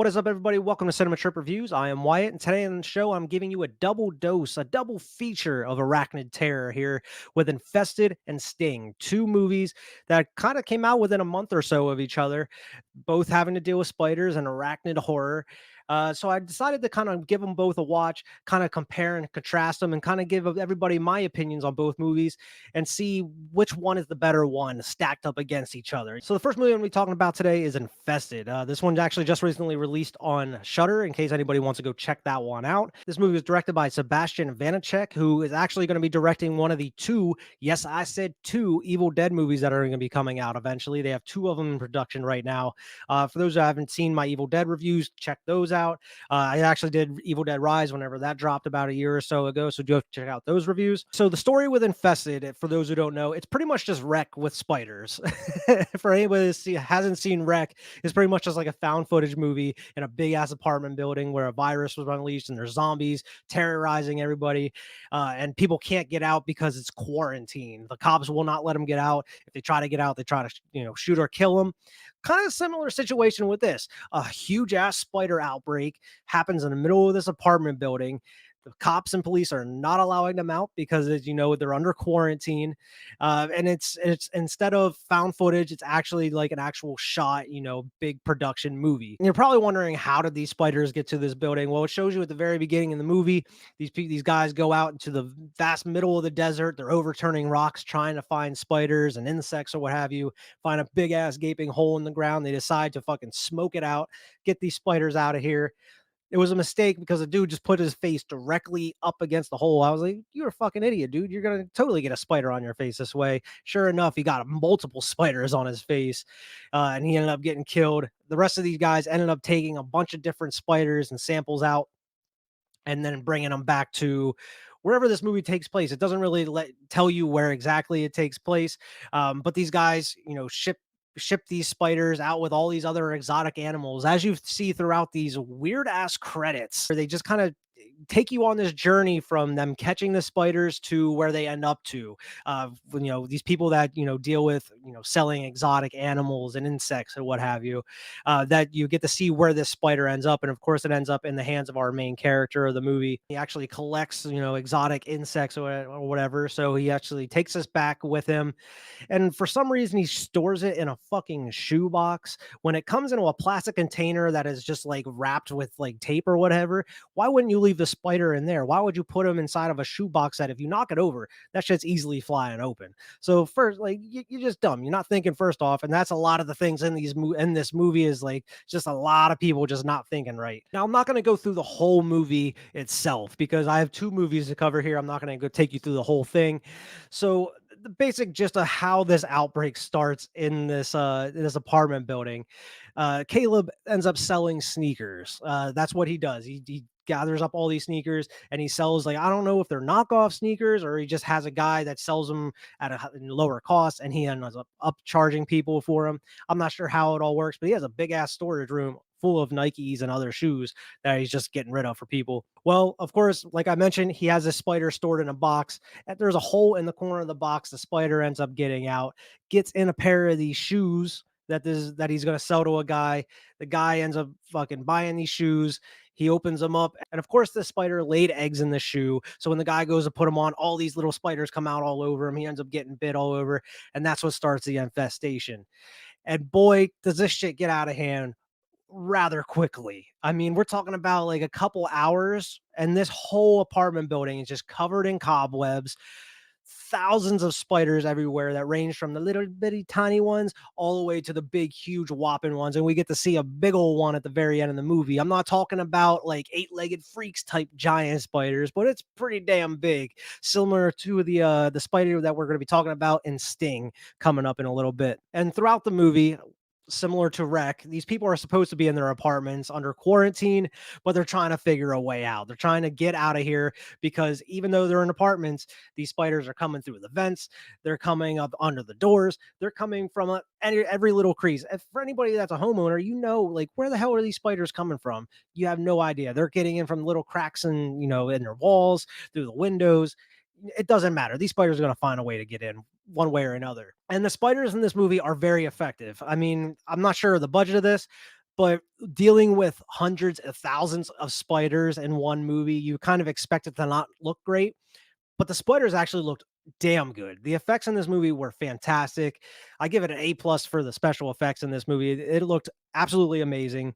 What is up, everybody? Welcome to Cinema Trip Reviews. I am Wyatt, and today on the show, I'm giving you a double dose, a double feature of Arachnid terror here with Infested and Sting, two movies that kind of came out within a month or so of each other, both having to deal with spiders and arachnid horror. So I decided to kind of give them both a watch, kind of compare and contrast them, and kind of give everybody my opinions on both movies and see which one is the better one stacked up against each other. So the first movie I'm going to be talking about today is Infested. This one's actually just recently released on Shudder in case anybody wants to go check that one out. This movie was directed by Sebastian Vanacek, who is actually going to be directing one of the two, yes, I said two Evil Dead movies that are going to be coming out eventually. They have two of them in production right now. For those who haven't seen my Evil Dead reviews, check those out. I actually did Evil Dead Rise whenever that dropped about a year or so ago, so go check out those reviews. So the story with Infested, for those who don't know, it's pretty much just Wreck with spiders. For anybody that hasn't seen Wreck, it's pretty much just like a found footage movie in a big ass apartment building where a virus was unleashed and there's zombies terrorizing everybody, and people can't get out because it's quarantine. The cops will not let them get out. If they try to get out, they try to shoot or kill them. Kind of similar situation with this. A huge ass spider outbreak happens in the middle of this apartment building. The cops and police are not allowing them out because, as you know, they're under quarantine. And it's instead of found footage, it's actually like an actual shot, big production movie. And you're probably wondering, how did these spiders get to this building? Well, it shows you at the very beginning in the movie. These guys go out into the vast middle of the desert. They're overturning rocks, trying to find spiders and insects or what have you. Find a big ass gaping hole in the ground. They decide to fucking smoke it out, get these spiders out of here. It was a mistake because the dude just put his face directly up against the hole. I was like, "You're a fucking idiot, dude. You're gonna totally get a spider on your face this way." Sure enough, he got multiple spiders on his face, and he ended up getting killed. The rest of these guys ended up taking a bunch of different spiders and samples out, and then bringing them back to wherever this movie takes place. It doesn't really tell you where exactly it takes place, but these guys, ship these spiders out with all these other exotic animals, as you see throughout these weird ass credits, where they just kind of take you on this journey from them catching the spiders to where they end up to. These people that deal with selling exotic animals and insects and what have you, that you get to see where this spider ends up. And of course it ends up in the hands of our main character of the movie. He actually collects exotic insects or whatever, so he actually takes us back with him, and for some reason he stores it in a fucking shoebox when it comes into a plastic container that is just like wrapped with like tape or whatever. Why wouldn't you leave the spider in there? Why would you put him inside of a shoebox that if you knock it over, that shit's easily flying open? So first, like, you're just dumb. You're not thinking first off, and that's a lot of the things in in this movie is like just a lot of people just not thinking right. Now I'm not going to go through the whole movie itself because I have two movies to cover here. I'm not going to go take you through the whole thing. So the basic gist of how this outbreak starts in this apartment building. Kaleb ends up selling sneakers. That's what he does. He gathers up all these sneakers and he sells, like, I don't know if they're knockoff sneakers or he just has a guy that sells them at a lower cost and he ends up charging people for them. I'm not sure how it all works, but he has a big ass storage room full of Nikes and other shoes that he's just getting rid of for people. Well, of course, like I mentioned, he has a spider stored in a box. And there's a hole in the corner of the box. The spider ends up getting out, gets in a pair of these shoes that he's going to sell to a guy. The guy ends up fucking buying these shoes. He opens them up, and of course, the spider laid eggs in the shoe. So when the guy goes to put them on, all these little spiders come out all over him. He ends up getting bit all over, and that's what starts the infestation. And boy, does this shit get out of hand rather quickly. I mean, we're talking about like a couple hours, and this whole apartment building is just covered in cobwebs. Thousands of spiders everywhere that range from the little bitty tiny ones all the way to the big, huge, whopping ones. And we get to see a big old one at the very end of the movie. I'm not talking about like eight-legged freaks type giant spiders, but it's pretty damn big, similar to the spider that we're going to be talking about in Sting coming up in a little bit. And throughout the movie, similar to Wreck, these people are supposed to be in their apartments under quarantine, but they're trying to figure a way out. They're trying to get out of here because even though they're in apartments, these spiders are coming through the vents, they're coming up under the doors, they're coming from every little crease. If for anybody that's a homeowner, like, where the hell are these spiders coming from? You have no idea. They're getting in from little cracks in their walls, through the windows. It doesn't matter. These spiders are going to find a way to get in one way or another. And the spiders in this movie are very effective. I mean, I'm not sure of the budget of this, But dealing with hundreds of thousands of spiders in one movie, you kind of expect it to not look great, but the spiders actually looked damn good. The effects in this movie were fantastic. I give it an A plus for the special effects in this movie. It looked absolutely amazing.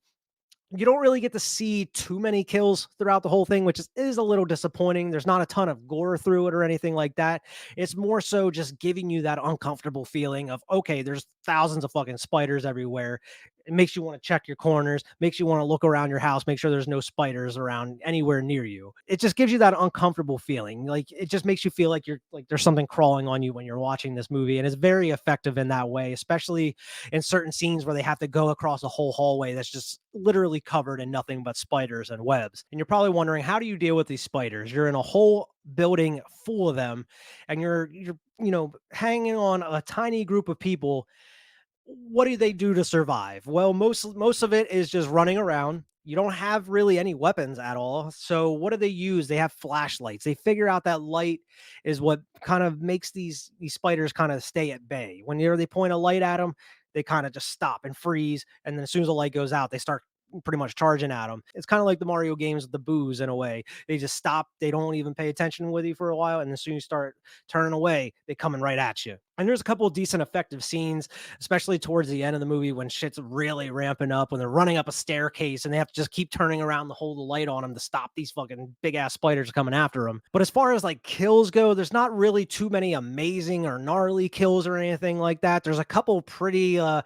You don't really get to see too many kills throughout the whole thing, which is a little disappointing. There's not a ton of gore through it or anything like that. It's more so just giving you that uncomfortable feeling of, okay, there's thousands of fucking spiders everywhere. It makes you want to check your corners, makes you want to look around your house, make sure there's no spiders around anywhere near you. It just gives you that uncomfortable feeling. Like it just makes you feel like you're like there's something crawling on you when you're watching this movie. And it's very effective in that way, especially in certain scenes where they have to go across a whole hallway that's just literally covered in nothing but spiders and webs. And you're probably wondering, how do you deal with these spiders? You're in a whole building full of them, and you're hanging on a tiny group of people. What do they do to survive? Well, most of it is just running around. You don't have really any weapons at all. So what do they use? They have flashlights. They figure out that light is what kind of makes these spiders kind of stay at bay. Whenever they point a light at them, they kind of just stop and freeze. And then as soon as the light goes out, they start pretty much charging at them. It's kind of like the Mario games with the boos in a way. They just stop. They don't even pay attention with you for a while. And as soon as you start turning away, they coming right at you. And there's a couple of decent effective scenes, especially towards the end of the movie when shit's really ramping up, when they're running up a staircase and they have to just keep turning around to hold the light on them to stop these fucking big ass spiders coming after them. But as far as like kills go, there's not really too many amazing or gnarly kills or anything like that. There's a couple pretty, I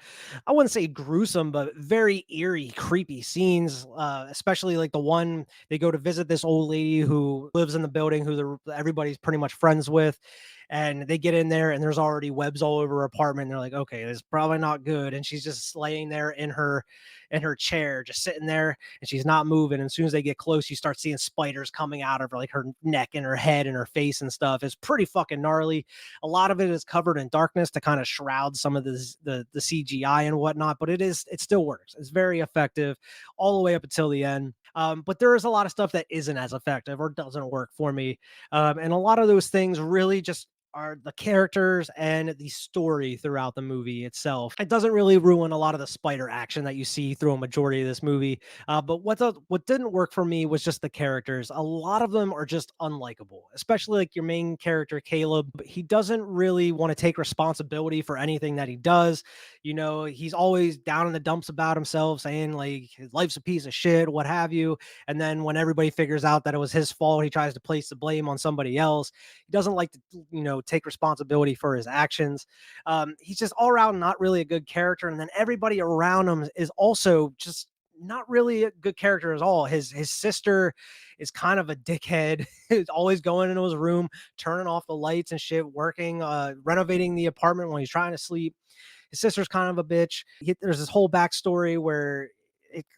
wouldn't say gruesome, but very eerie, creepy scenes, especially like the one they go to visit this old lady who lives in the building who everybody's pretty much friends with, and they get in there and there's already webs all over her apartment. And they're like, okay, this is probably not good. And she's just laying there in her chair, just sitting there, and she's not moving. And as soon as they get close, you start seeing spiders coming out of her, like her neck and her head and her face and stuff. It's pretty fucking gnarly. A lot of it is covered in darkness to kind of shroud some of the CGI and whatnot, but it still works. It's very effective all the way up until the end. But there is a lot of stuff that isn't as effective or doesn't work for me. And a lot of those things really just are the characters and the story throughout the movie itself. It doesn't really ruin a lot of the spider action that you see through a majority of this movie. But what didn't work for me was just the characters. A lot of them are just unlikable, especially like your main character, Caleb. He doesn't really want to take responsibility for anything that he does. He's always down in the dumps about himself, saying like his life's a piece of shit, what have you. And then when everybody figures out that it was his fault, he tries to place the blame on somebody else. He doesn't like to, take responsibility for his actions. He's just all around not really a good character. And then everybody around him is also just not really a good character at all. His sister is kind of a dickhead. He's always going into his room, turning off the lights and shit, working, renovating the apartment when he's trying to sleep. His sister's kind of a bitch. There's this whole backstory where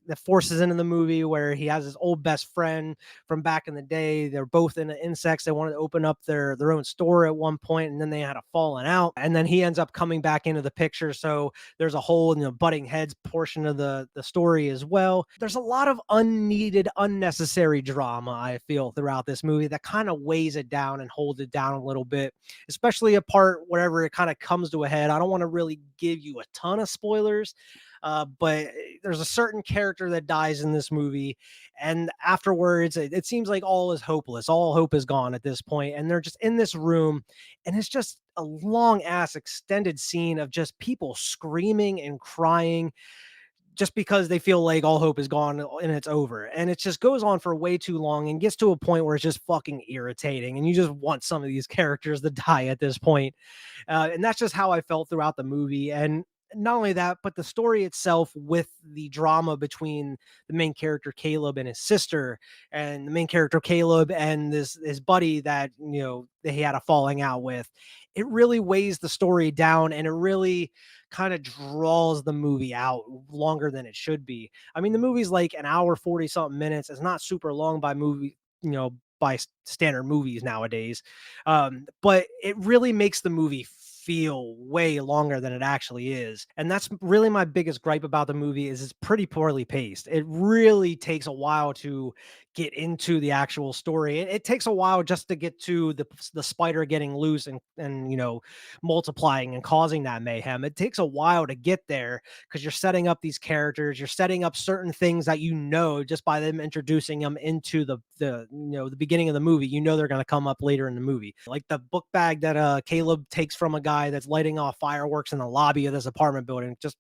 that forces into the movie where he has his old best friend from back in the day. They're both into insects. They wanted to open up their own store at one point, and then they had a falling out. And then he ends up coming back into the picture. So there's a whole butting heads portion of the story as well. There's a lot of unneeded, unnecessary drama, I feel, throughout this movie that kind of weighs it down and holds it down a little bit, especially a part wherever it kind of comes to a head. I don't want to really give you a ton of spoilers, but there's a certain character that dies in this movie, and afterwards, it seems like all is hopeless. All hope is gone at this point, and they're just in this room, and it's just a long ass extended scene of just people screaming and crying just because they feel like all hope is gone and it's over. And it just goes on for way too long and gets to a point where it's just fucking irritating. And you just want some of these characters to die at this point. And that's just how I felt throughout the movie. And not only that, but the story itself with the drama between the main character Caleb and his sister, and the main character Caleb and this his buddy that that he had a falling out with. It really weighs the story down, and it really kind of draws the movie out longer than it should be. I mean, the movie's like an hour 40 something minutes. It's not super long by movie, by standard movies nowadays. But it really makes the movie feel way longer than it actually is. And that's really my biggest gripe about the movie is it's pretty poorly paced. It really takes a while to get into the actual story. It takes a while just to get to the spider getting loose and multiplying and causing that mayhem. It takes a while to get there because you're setting up these characters, you're setting up certain things that just by them introducing them into the beginning of the movie. They're going to come up later in the movie. Like the book bag that Kaleb takes from a guy that's lighting off fireworks in the lobby of this apartment building. Just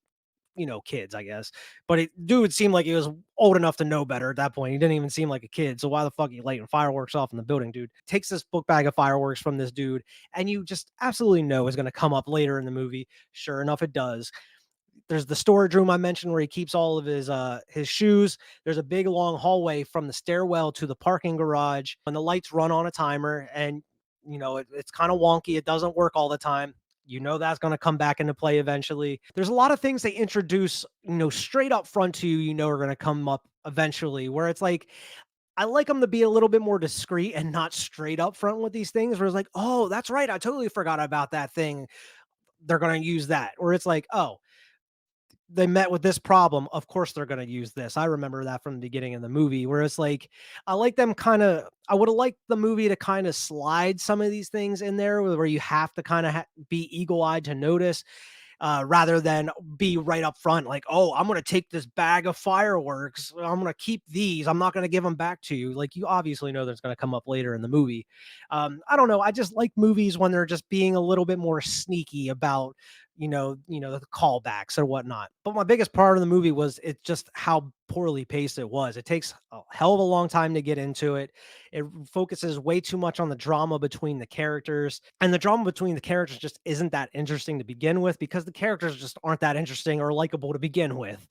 kids, I guess. But dude seemed like he was old enough to know better at that point. He didn't even seem like a kid. So why the fuck are you lighting fireworks off in the building, dude? Takes this book bag of fireworks from this dude, and you just absolutely know is going to come up later in the movie. Sure enough, it does. There's the storage room I mentioned where he keeps all of his shoes. There's a big long hallway from the stairwell to the parking garage, and the lights run on a timer, and it's kind of wonky. It doesn't work all the time. That's going to come back into play eventually. There's a lot of things they introduce, straight up front to are going to come up eventually, where it's like I like them to be a little bit more discreet and not straight up front with these things where it's like, oh, that's right, I totally forgot about that thing. They're going to use that. Or it's like, oh, they met with this problem. Of course, they're going to use this. I remember that from the beginning of the movie, where it's like, I would have liked the movie to kind of slide some of these things in there where you have to kind of be eagle eyed to notice, rather than be right up front, like, oh, I'm going to take this bag of fireworks. I'm going to keep these. I'm not going to give them back to you. Like, you obviously know that's going to come up later in the movie. I don't know. I just like movies when they're just being a little bit more sneaky about, the callbacks or whatnot. But my biggest part of the movie was it just how poorly paced it was. It takes a hell of a long time to get into it. It focuses way too much on the drama between the characters, and the drama between the characters just isn't that interesting to begin with because the characters just aren't that interesting or likable to begin with.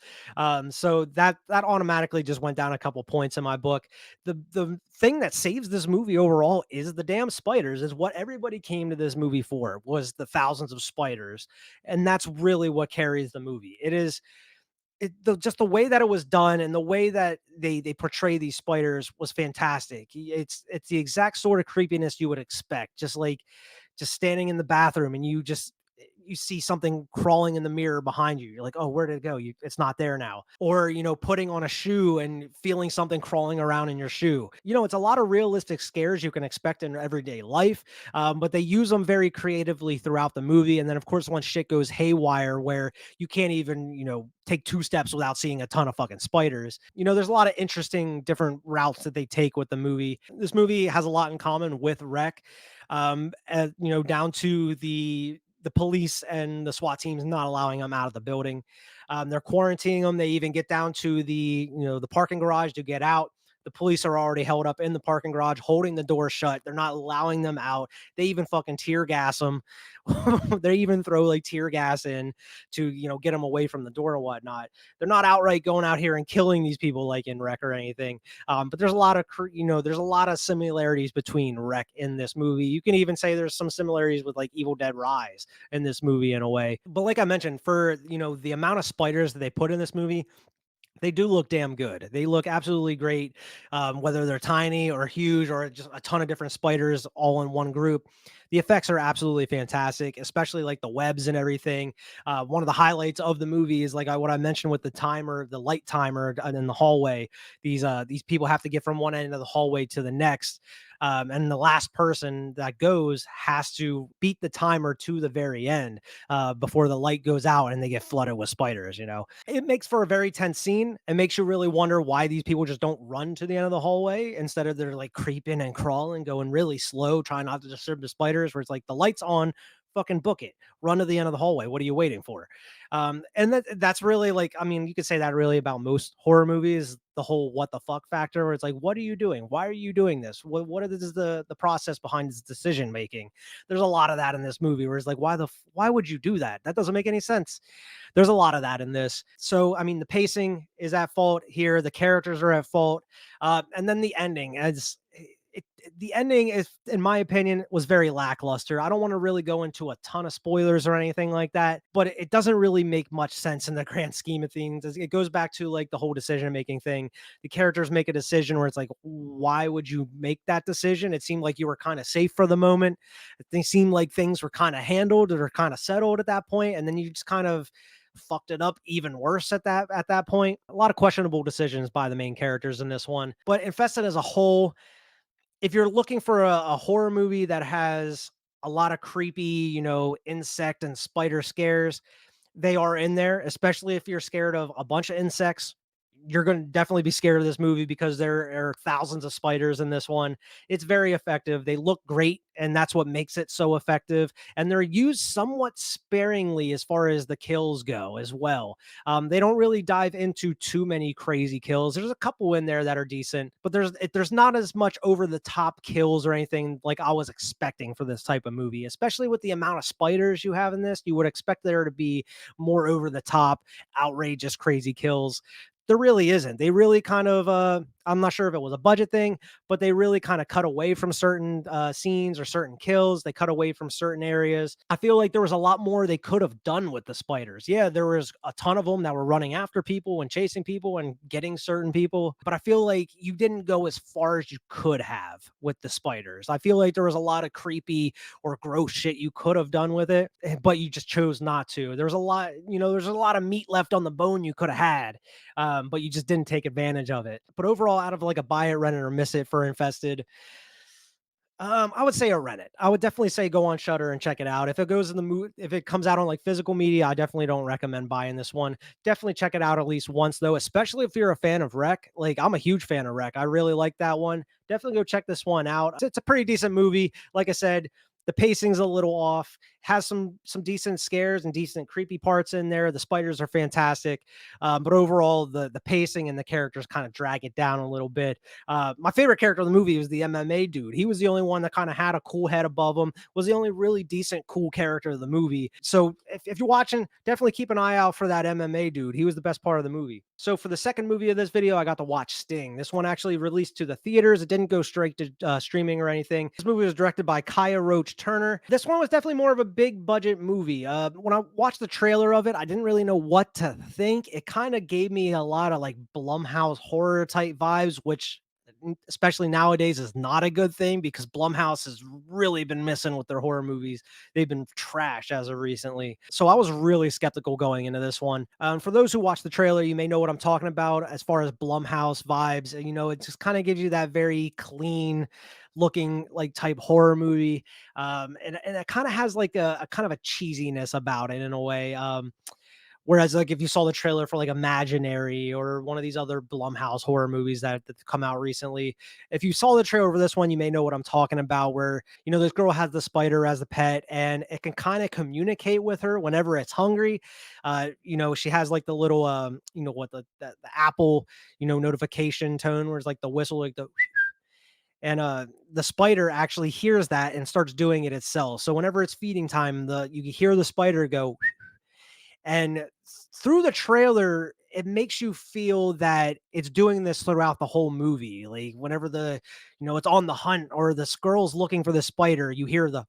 So that automatically just went down a couple points in my book. The thing that saves this movie overall is the damn spiders. Is what everybody came to this movie for, was the thousands of spiders, and that's really what carries the movie. Just the way that it was done and the way that they portray these spiders was fantastic. It's the exact sort of creepiness you would expect. Just standing in the bathroom and you see something crawling in the mirror behind you. You're like, oh, where did it go? It's not there now. Or, putting on a shoe and feeling something crawling around in your shoe. It's a lot of realistic scares you can expect in everyday life, but they use them very creatively throughout the movie. And then, of course, once shit goes haywire, where you can't even, take two steps without seeing a ton of fucking spiders. There's a lot of interesting different routes that they take with the movie. This movie has a lot in common with Wreck, down to the police and the SWAT teams not allowing them out of the building. They're quarantining them. They even get down to the parking garage to get out. The police are already held up in the parking garage, holding the door shut. They're not allowing them out. They even fucking tear gas them. They even throw like tear gas in to, get them away from the door and whatnot. They're not outright going out here and killing these people like in Wreck or anything. But there's a lot of, there's a lot of similarities between Wreck in this movie. You can even say there's some similarities with like Evil Dead Rise in this movie in a way. But like I mentioned, for, the amount of spiders that they put in this movie, they do look damn good. They look absolutely great, whether they're tiny or huge or just a ton of different spiders all in one group. The effects are absolutely fantastic, especially like the webs and everything. One of the highlights of the movie is like what I mentioned with the timer, the light timer in the hallway. These people have to get from one end of the hallway to the next. And the last person that goes has to beat the timer to the very end, before the light goes out and they get flooded with spiders. It makes for a very tense scene. It makes you really wonder why these people just don't run to the end of the hallway instead of they're like creeping and crawling, going really slow, trying not to disturb the spiders. Where it's like the lights on, fucking book it, run to the end of the hallway. What are you waiting for? And that's really like, I mean, you could say that really about most horror movies, the whole what the fuck factor, where it's like, what are you doing? Why are you doing this? What is the process behind this decision making? There's a lot of that in this movie where it's like, why would you do that? That doesn't make any sense. There's a lot of that in this. So, I mean, the pacing is at fault here. The characters are at fault. And then the ending, as the ending is, in my opinion, was very lackluster. I don't want to really go into a ton of spoilers or anything like that, but it doesn't really make much sense in the grand scheme of things. It goes back to like the whole decision making thing. The characters make a decision where it's like, why would you make that decision? It seemed like you were kind of safe for the moment. They seemed like things were kind of handled or kind of settled at that point, and then you just kind of fucked it up even worse at that point. A lot of questionable decisions by the main characters in this one. But Infested as a whole, if you're looking for a horror movie that has a lot of creepy, insect and spider scares, they are in there, especially if you're scared of a bunch of insects. You're going to definitely be scared of this movie because there are thousands of spiders in this one. It's very effective. They look great, and that's what makes it so effective. And they're used somewhat sparingly as far as the kills go as well. They don't really dive into too many crazy kills. There's a couple in there that are decent, but there's not as much over the top kills or anything like I was expecting for this type of movie, especially with the amount of spiders you have in this. You would expect there to be more over the top, outrageous, crazy kills. There really isn't. They really kind of I'm not sure if it was a budget thing, but they really kind of cut away from certain scenes or certain kills. They cut away from certain areas. I feel like there was a lot more they could have done with the spiders. Yeah, there was a ton of them that were running after people and chasing people and getting certain people, but I feel like you didn't go as far as you could have with the spiders. I feel like there was a lot of creepy or gross shit you could have done with it, but you just chose not to. There was a lot, there's a lot of meat left on the bone you could have had, but you just didn't take advantage of it. But overall, out of like a buy it, rent it, or miss it for Infested, I would say a rent it. I would definitely say go on Shutter and check it out. If it goes in the mood, if it comes out on like physical media, I definitely don't recommend buying this one. Definitely check it out at least once though, especially if you're a fan of Rec. Like I'm a huge fan of Rec. I really like that one. Definitely go check this one out. It's a pretty decent movie. Like I said, the pacing's a little off. Has some decent scares and decent creepy parts in there. The spiders are fantastic, but overall the pacing and the characters kind of drag it down a little bit. My favorite character of the movie was the MMA dude. He was the only one that kind of had a cool head above him, was the only really decent, cool character of the movie. So if you're watching, definitely keep an eye out for that MMA dude. He was the best part of the movie. So for the second movie of this video, I got to watch Sting. This one actually released to the theaters. It didn't go straight to streaming or anything. This movie was directed by Kaya Roach Turner. This one was definitely more of a big budget movie. When I watched the trailer of it, I didn't really know what to think. It kind of gave me a lot of like Blumhouse horror type vibes, which especially nowadays is not a good thing because Blumhouse has really been missing with their horror movies. They've been trash as of recently. So I was really skeptical going into this one. For those who watch the trailer, you may know what I'm talking about as far as Blumhouse vibes. It just kind of gives you that very clean looking like type horror movie. And it kind of has like a kind of a cheesiness about it in a way. Whereas, like, if you saw the trailer for like Imaginary or one of these other Blumhouse horror movies that come out recently, if you saw the trailer for this one, you may know what I'm talking about. Where this girl has the spider as a pet, and it can kind of communicate with her whenever it's hungry. She has like the little, what the Apple, notification tone, where it's like the whistle, like the and the spider actually hears that and starts doing it itself. So whenever it's feeding time, you hear the spider go, and through the trailer, it makes you feel that it's doing this throughout the whole movie. Like whenever it's on the hunt or the squirrel's looking for the spider, you hear the,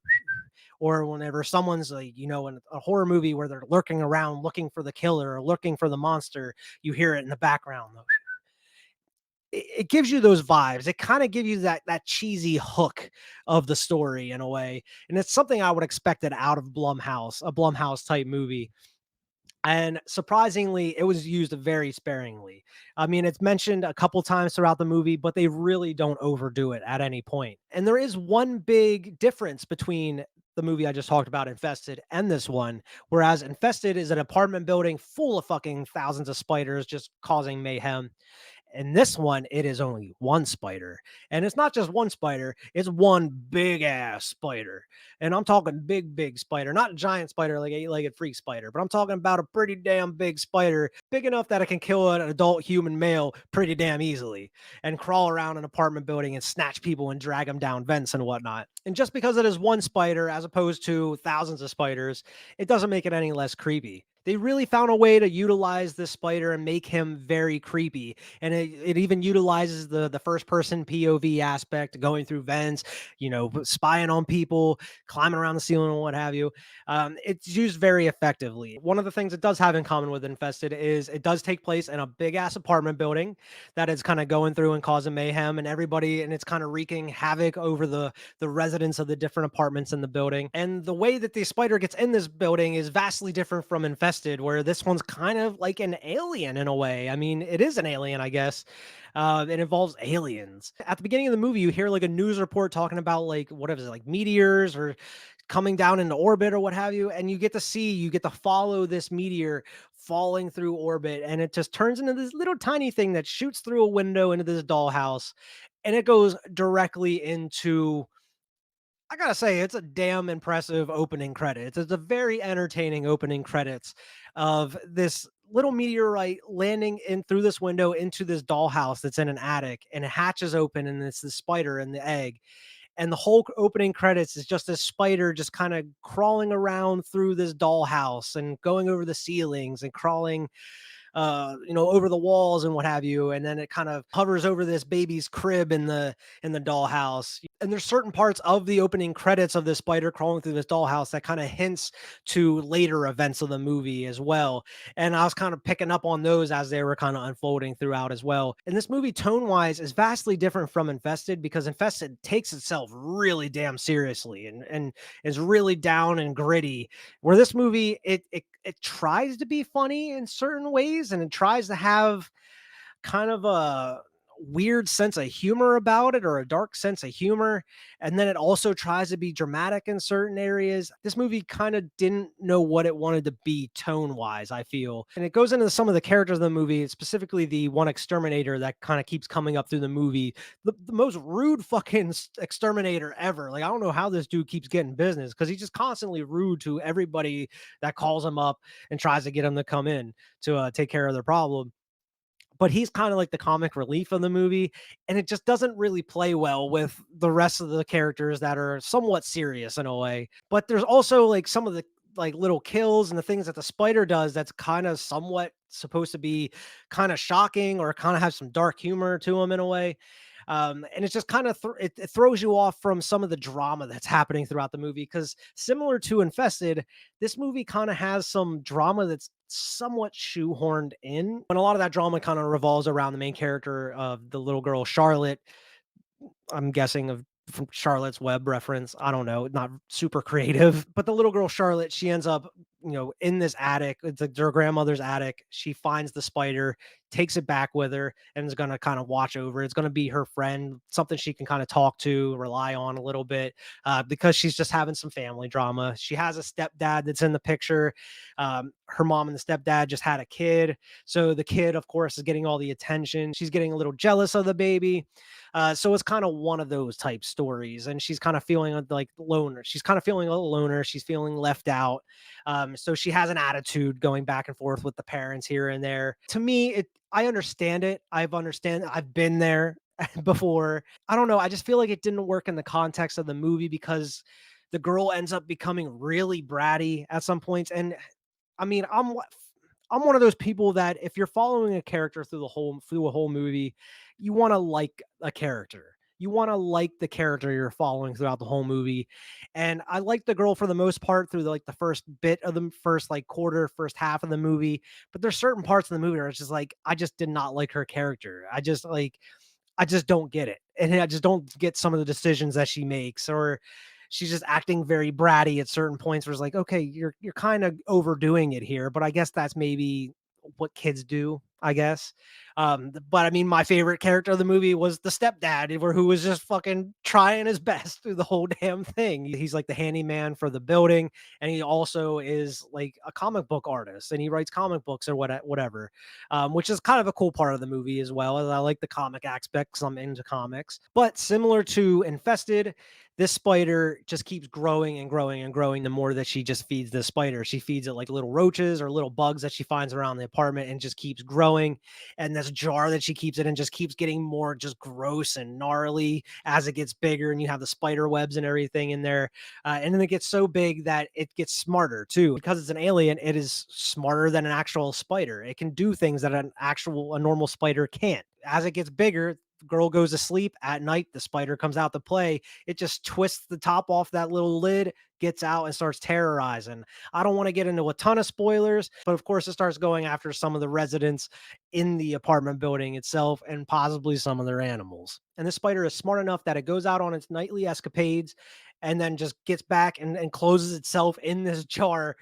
or whenever someone's like, in a horror movie where they're lurking around looking for the killer or looking for the monster, you hear it in the background. It gives you those vibes. It kind of gives you that cheesy hook of the story in a way. And it's something I would expect it out of Blumhouse, a Blumhouse type movie. And surprisingly, it was used very sparingly. I mean, it's mentioned a couple times throughout the movie, but they really don't overdo it at any point. And there is one big difference between the movie I just talked about, Infested, and this one. Whereas Infested is an apartment building full of fucking thousands of spiders just causing mayhem. In this one, it is only one spider. And it's not just one spider, it's one big ass spider. And I'm talking big, big spider, not a giant spider like eight-legged freak spider, but I'm talking about a pretty damn big spider, big enough that it can kill an adult human male pretty damn easily and crawl around an apartment building and snatch people and drag them down vents and whatnot. And just because it is one spider as opposed to thousands of spiders, it doesn't make it any less creepy. They really found a way to utilize this spider and make him very creepy. And it even utilizes the first person POV aspect, going through vents, spying on people, climbing around the ceiling and what have you. It's used very effectively. One of the things it does have in common with Infested is it does take place in a big ass apartment building that is kind of going through and causing mayhem and everybody, and it's kind of wreaking havoc over the residents of the different apartments in the building. And the way that the spider gets in this building is vastly different from Infested, where this one's kind of like an alien in a way. I mean, it is an alien, I guess. It involves aliens. At the beginning of the movie, you hear like a news report talking about like what is it, like meteors or coming down into orbit or what have you, and you get to follow this meteor falling through orbit, and it just turns into this little tiny thing that shoots through a window into this dollhouse, and it goes directly into, I gotta say, it's a damn impressive opening credits. It's a very entertaining opening credits of this little meteorite landing in through this window into this dollhouse that's in an attic, and it hatches open, and it's the spider and the egg. And the whole opening credits is just this spider just kind of crawling around through this dollhouse and going over the ceilings and crawling over the walls and what have you. And then it kind of hovers over this baby's crib in the dollhouse. And there's certain parts of the opening credits of this spider crawling through this dollhouse that kind of hints to later events of the movie as well. And I was kind of picking up on those as they were kind of unfolding throughout as well. And this movie, tone wise, is vastly different from Infested, because Infested takes itself really damn seriously and is really down and gritty, where this movie, it tries to be funny in certain ways, and it tries to have kind of a weird sense of humor about it, or a dark sense of humor. And then it also tries to be dramatic in certain areas. This movie kind of didn't know what it wanted to be tone wise, I feel. And it goes into some of the characters of the movie, specifically the one exterminator that kind of keeps coming up through the movie. The most rude fucking exterminator ever. Like, I don't know how this dude keeps getting business, because he's just constantly rude to everybody that calls him up and tries to get him to come in to take care of their problem. But he's kind of like the comic relief of the movie, and it just doesn't really play well with the rest of the characters that are somewhat serious in a way. But there's also like some of the like little kills and the things that the spider does that's kind of somewhat supposed to be kind of shocking, or kind of have some dark humor to them in a way. And it's just kind of it throws you off from some of the drama that's happening throughout the movie, because similar to Infested, this movie kind of has some drama that's somewhat shoehorned in, and a lot of that drama kind of revolves around the main character of the little girl Charlotte. I'm guessing of from Charlotte's Web reference. I don't know, not super creative, but the little girl Charlotte, she ends up, in this attic. It's like her grandmother's attic. She finds the spider, takes it back with her, and is going to kind of watch over. It's going to be her friend, something she can kind of talk to, rely on a little bit, because she's just having some family drama. She has a stepdad that's in the picture. Her mom and the stepdad just had a kid. So the kid, of course, is getting all the attention. She's getting a little jealous of the baby. So it's kind of one of those type stories, and she's kind of feeling like loner. She's kind of feeling a little loner. She's feeling left out. So she has an attitude going back and forth with the parents here and there. To me, I understand it. I've been there before. I don't know. I just feel like it didn't work in the context of the movie, because the girl ends up becoming really bratty at some points. And I mean, I'm one of those people that if you're following a character through a whole movie, you want to like a character. You want to like the character you're following throughout the whole movie. And I like the girl for the most part through the first bit of the first like quarter, first half of the movie. But there's certain parts of the movie where it's just like I just did not like her character. I just don't get it. And I just don't get some of the decisions that she makes, or she's just acting very bratty at certain points where it's like, okay, you're kind of overdoing it here, but I guess that's maybe what kids do, I guess. But I mean, my favorite character of the movie was the stepdad, who was just fucking trying his best through the whole damn thing. He's like the handyman for the building, and he also is like a comic book artist, and he writes comic books or whatever, which is kind of a cool part of the movie as well. As I like the comic aspects, I'm into comics. But similar to Infested, this spider just keeps growing and growing and growing the more that she feeds the spider. She feeds it like little roaches or little bugs that she finds around the apartment, and just keeps growing going, and this jar that she keeps it in just keeps getting more just gross and gnarly as it gets bigger, and you have the spider webs and everything in there. And then it gets so big that it gets smarter too. Because it's an alien, it is smarter than an actual spider. It can do things that a normal spider can't. As it gets bigger, the girl goes to sleep at night. The spider comes out to play. It just twists the top off that little lid, gets out, and starts terrorizing. I don't want to get into a ton of spoilers, but of course, it starts going after some of the residents in the apartment building itself and possibly some of their animals. And this spider is smart enough that it goes out on its nightly escapades and then just gets back and closes itself in this jar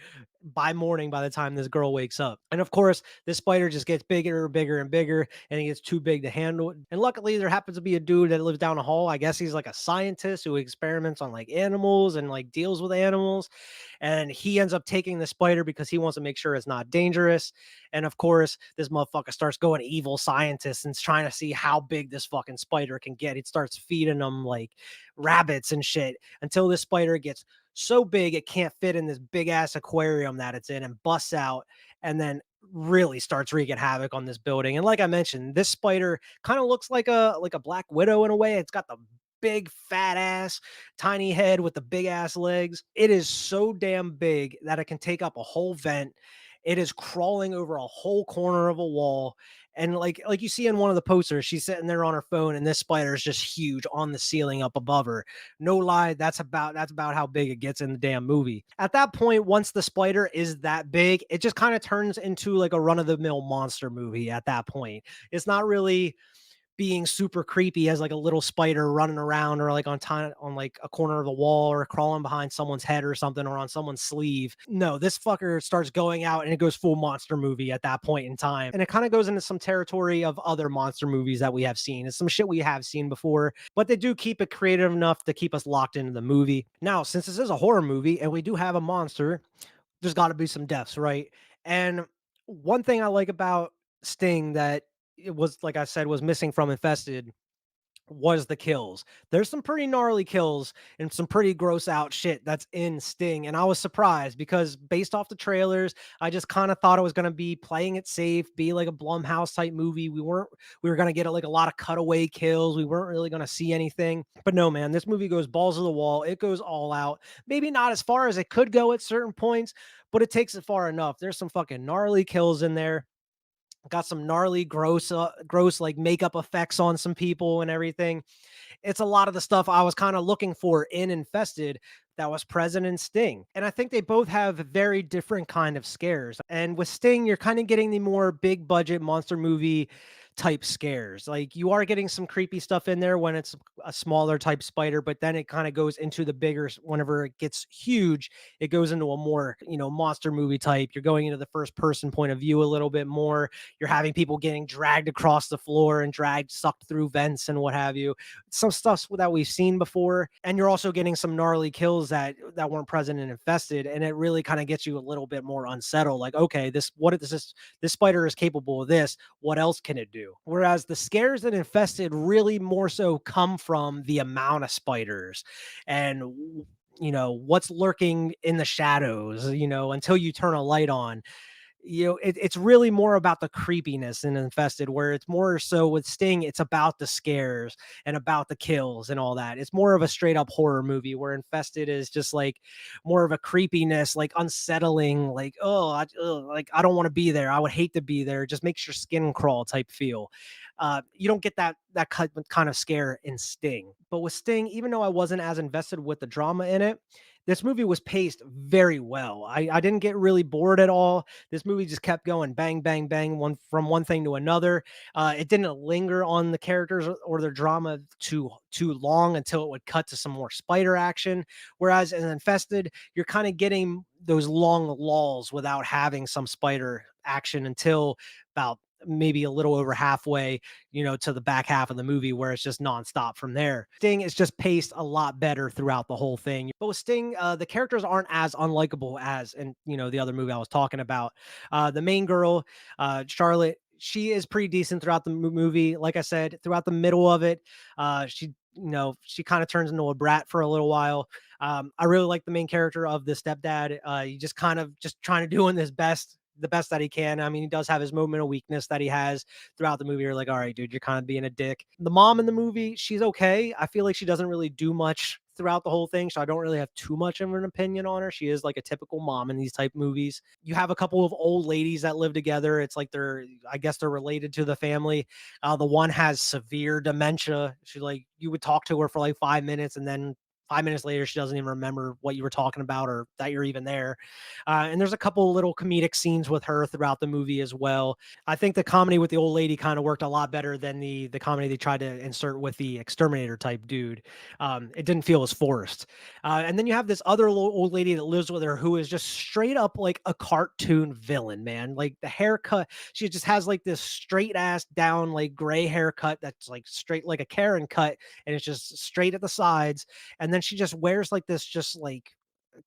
by morning by the time this girl wakes up. And of course, this spider just gets bigger and bigger and bigger, and it gets too big to handle. And luckily, there happens to be a dude that lives down the hall. I guess he's like a scientist who experiments on like animals and like deals with animals. And he ends up taking the spider because he wants to make sure it's not dangerous. And of course, this motherfucker starts going evil scientist and trying to see how big this fucking spider can get. It starts feeding them like rabbits and shit until this spider gets so big it can't fit in this big ass aquarium that it's in and busts out and then really starts wreaking havoc on this building. And like I mentioned, this spider kind of looks like a black widow in a way. It's got the big fat ass, tiny head with the big ass legs. It is so damn big that it can take up a whole vent. It is crawling over a whole corner of a wall. And like you see in one of the posters, she's sitting there on her phone, and this spider is just huge on the ceiling up above her. No lie, that's about how big it gets in the damn movie. At that point, once the spider is that big, it just kind of turns into like a run of the mill monster movie at that point. It's not really being super creepy as like a little spider running around or like on like a corner of the wall or crawling behind someone's head or something or on someone's sleeve. No, this fucker starts going out and it goes full monster movie at that point in time. And it kind of goes into some territory of other monster movies that we have seen. It's some shit we have seen before, but they do keep it creative enough to keep us locked into the movie. Now, since this is a horror movie and we do have a monster, there's got to be some deaths, right? And one thing I like about Sting that it was, like I said, was missing from Infested was the kills. There's some pretty gnarly kills and some pretty gross out shit that's in Sting. And I was surprised because based off the trailers, I just kind of thought it was going to be playing it safe, be like a Blumhouse type movie. We were going to get like a lot of cutaway kills. We weren't really going to see anything. But no, man, this movie goes balls to the wall. It goes all out. Maybe not as far as it could go at certain points, but it takes it far enough. There's some fucking gnarly kills in there. Got some gnarly, gross like makeup effects on some people and everything. It's a lot of the stuff I was kind of looking for in Infested that was present in Sting. And I think they both have very different kind of scares. And with Sting, you're kind of getting the more big budget monster movie type scares. Like you are getting some creepy stuff in there when it's a smaller type spider, but then it kind of goes into the bigger whenever it gets huge, it goes into a more, monster movie type. You're going into the first person point of view a little bit more. You're having people getting dragged across the floor and dragged sucked through vents and what have you, some stuff that we've seen before. And you're also getting some gnarly kills that weren't present in Infested, and it really kind of gets you a little bit more unsettled. Like, okay, this spider is capable of this. What else can it do? Whereas the scares in Infested really more so come from the amount of spiders and what's lurking in the shadows, until you turn a light on. It's really more about the creepiness in Infested, where it's more so with Sting, it's about the scares and about the kills and all that. It's more of a straight up horror movie, where Infested is just like more of a creepiness, like unsettling, like, like I don't want to be there. I would hate to be there. It just makes your skin crawl type feel. You don't get that kind of scare in Sting. But with Sting, even though I wasn't as invested with the drama in it, this movie was paced very well. I didn't get really bored at all. This movie just kept going bang, bang, bang, one thing to another. It didn't linger on the characters or their drama too long until it would cut to some more spider action. Whereas in Infested, you're kind of getting those long lulls without having some spider action until about maybe a little over halfway, to the back half of the movie, where it's just nonstop from there. Sting is just paced a lot better throughout the whole thing. But with Sting, the characters aren't as unlikable as in, the other movie I was talking about. The main girl, Charlotte, she is pretty decent throughout the movie. Like I said, throughout the middle of it, she kind of turns into a brat for a little while. I really like the main character of the stepdad. He just kind of just trying to doing his best the best that he can. I mean, he does have his moment of weakness that he has throughout the movie. You're like, all right, dude, you're kind of being a dick. The mom in the movie, she's okay. I feel like she doesn't really do much throughout the whole thing, so I don't really have too much of an opinion on her. She is like a typical mom in these type movies. You have a couple of old ladies that live together. It's like I guess they're related to the family. The one has severe dementia. She like you would talk to her for like 5 minutes, and then 5 minutes later, she doesn't even remember what you were talking about or that you're even there. And there's a couple little comedic scenes with her throughout the movie as well. I think the comedy with the old lady kind of worked a lot better than the comedy they tried to insert with the exterminator type dude. It didn't feel as forced. And then you have this other old lady that lives with her who is just straight up like a cartoon villain, man. Like the haircut, she just has like this straight ass down, like gray haircut that's like straight like a Karen cut, and it's just straight at the sides. And then she just wears like this, just like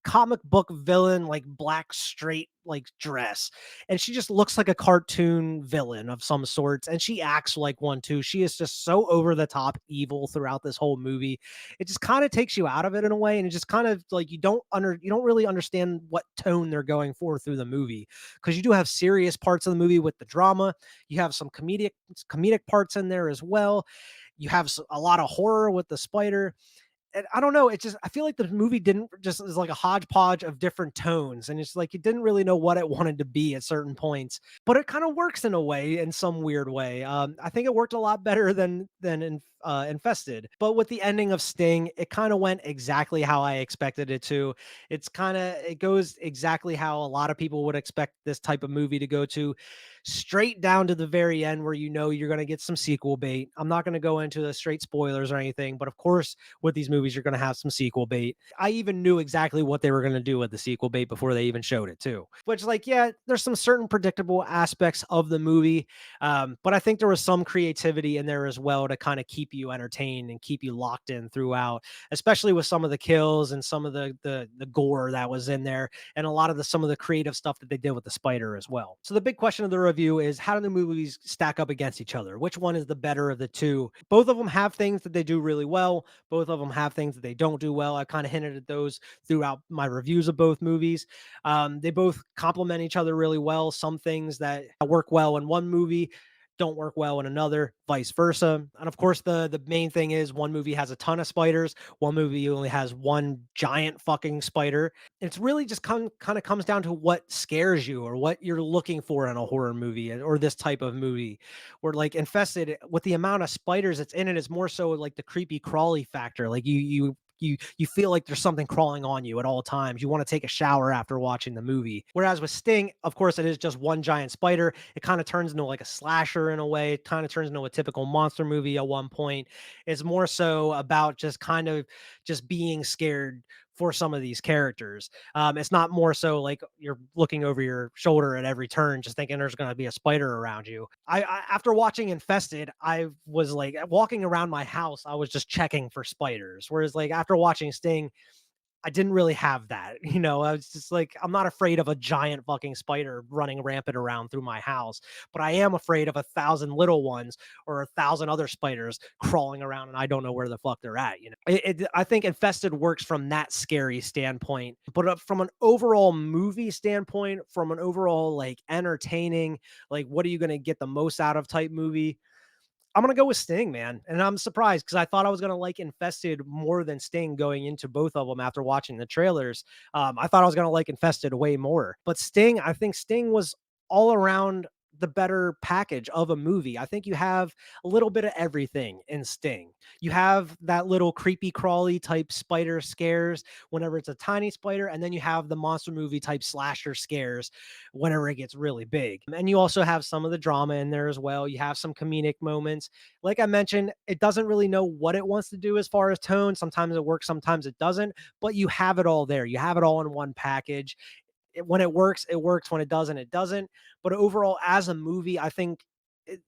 comic book villain, like black straight like dress, and she just looks like a cartoon villain of some sorts, and she acts like one too. She is just so over the top evil throughout this whole movie. It just kind of takes you out of it in a way, and it just kind of like you don't really understand what tone they're going for through the movie, because you do have serious parts of the movie with the drama. You have some comedic parts in there as well. You have a lot of horror with the spider. And I don't know, it just I feel like the movie didn't just is like a hodgepodge of different tones, and it's like it didn't really know what it wanted to be at certain points, but it kind of works in a way, in some weird way. I think it worked a lot better than in Infested, but with the ending of Sting, it kind of went exactly how I expected it to. It goes exactly how a lot of people would expect this type of movie to go to, straight down to the very end where you know you're going to get some sequel bait. I'm not going to go into the straight spoilers or anything, but of course with these movies, you're going to have some sequel bait. I even knew exactly what they were going to do with the sequel bait before they even showed it too. Which, like, yeah, there's some certain predictable aspects of the movie, but I think there was some creativity in there as well to kind of keep you entertained and keep you locked in throughout, especially with some of the kills and some of the gore that was in there, and a lot of the some of the creative stuff that they did with the spider as well. So the big question of the review is, how do the movies stack up against each other? Which one is the better of the two? Both of them have things that they do really well. Both of them have things that they don't do well. I kind of hinted at those throughout my reviews of both movies. They both complement each other really well. Some things that work well in one movie don't work well in another, vice versa. And of course, the main thing is one movie has a ton of spiders, one movie only has one giant fucking spider. It's really just kind of comes down to what scares you or what you're looking for in a horror movie or this type of movie. Where like Infested, with the amount of spiders that's in it, is more so like the creepy crawly factor. Like you feel like there's something crawling on you at all times. You want to take a shower after watching the movie. Whereas with Sting, of course, it is just one giant spider. It kind of turns into like a slasher in a way. It kind of turns into a typical monster movie at one point. It's more so about just kind of just being scared for some of these characters. It's not more so like you're looking over your shoulder at every turn, just thinking there's going to be a spider around you. After watching Infested, I was like walking around my house, I was just checking for spiders. Whereas like after watching Sting, I didn't really have that. You know, I was just like, I'm not afraid of a giant fucking spider running rampant around through my house, but I am afraid of 1,000 little ones or 1,000 other spiders crawling around and I don't know where the fuck they're at. You know, I think Infested works from that scary standpoint, but from an overall movie standpoint, from an overall like entertaining, like what are you going to get the most out of type movie, I'm gonna go with Sting, man. And I'm surprised because I thought I was gonna like Infested more than Sting going into both of them after watching the trailers. I thought I was gonna like Infested way more. But Sting, I think Sting was all around the better package of a movie. I think you have a little bit of everything in Sting. You have that little creepy crawly type spider scares whenever it's a tiny spider, and then you have the monster movie type slasher scares whenever it gets really big. And you also have some of the drama in there as well. You have some comedic moments. Like I mentioned, it doesn't really know what it wants to do as far as tone. Sometimes it works, sometimes it doesn't, but you have it all there. You have it all in one package. When it works, it works. When it doesn't, it doesn't. But overall, as a movie, I think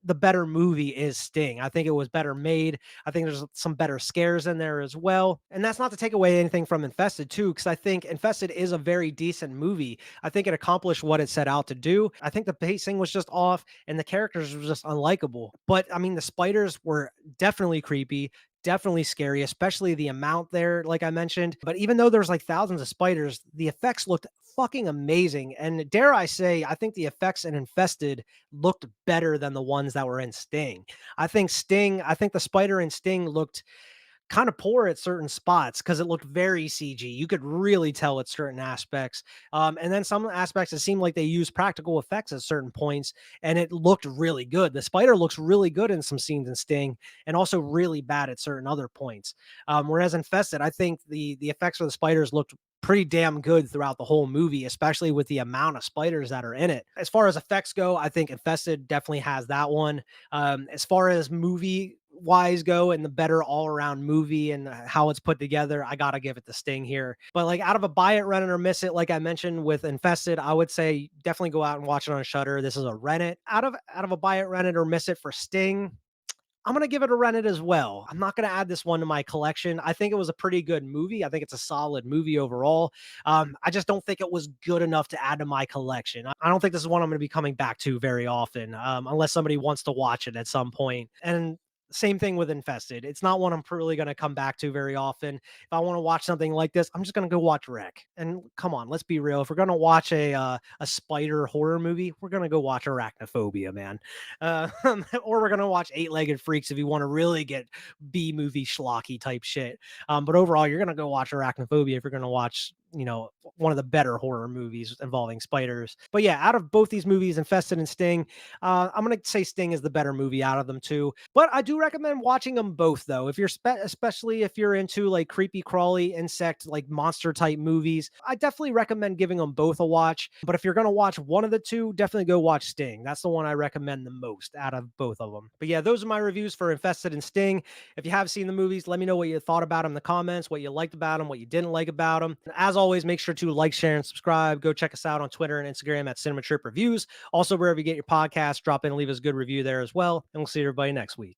the better movie is Sting. I think it was better made. I think there's some better scares in there as well. And that's not to take away anything from Infested too, because I think Infested is a very decent movie. I think it accomplished what it set out to do. I think the pacing was just off and the characters were just unlikable. But I mean, the spiders were definitely creepy, definitely scary, especially the amount there, like I mentioned. But even though there's like thousands of spiders, the effects looked fucking amazing. And dare I say, I think the effects in Infested looked better than the ones that were in Sting. I think the spider in Sting looked kind of poor at certain spots because it looked very CG. You could really tell at certain aspects. And then some aspects, it seemed like they used practical effects at certain points, and it looked really good. The spider looks really good in some scenes in Sting, and also really bad at certain other points. Whereas Infested, I think the effects for the spiders looked pretty damn good throughout the whole movie, especially with the amount of spiders that are in it. As far as effects go, I think Infested definitely has that one. As far as movie wise go and the better all around movie and how it's put together, I gotta give it the Sting here. But like out of a buy it, rent it, or miss it, like I mentioned with Infested, I would say definitely go out and watch it on Shutter. This is a rent it. Out of a buy it, rent it, or miss it for Sting. I'm gonna give it a rent it as well. I'm not gonna add this one to my collection. I think it was a pretty good movie. I think it's a solid movie overall. I just don't think it was good enough to add to my collection. I don't think this is one I'm gonna be coming back to very often, unless somebody wants to watch it at some point. And same thing with Infested. It's not one I'm really going to come back to very often. If I want to watch something like this, I'm just going to go watch Wreck. And come on, let's be real. If we're going to watch a spider horror movie, we're going to go watch Arachnophobia, man. Uh, or we're going to watch Eight Legged Freaks if you want to really get B movie schlocky type shit. But overall, you're going to go watch Arachnophobia if you're going to watch, one of the better horror movies involving spiders. But yeah, out of both these movies, Infested and Sting, I'm going to say Sting is the better movie out of them two. But I do recommend watching them both, though. If you're especially if you're into like creepy, crawly, insect, like monster type movies, I definitely recommend giving them both a watch. But if you're going to watch one of the two, definitely go watch Sting. That's the one I recommend the most out of both of them. But yeah, those are my reviews for Infested and Sting. If you have seen the movies, let me know what you thought about them in the comments, what you liked about them, what you didn't like about them. And as always, make sure to like, share, and subscribe. Go check us out on Twitter and Instagram at Cinema Trip Reviews. Also, wherever you get your podcast, drop in and leave us a good review there as well. And we'll see everybody next week.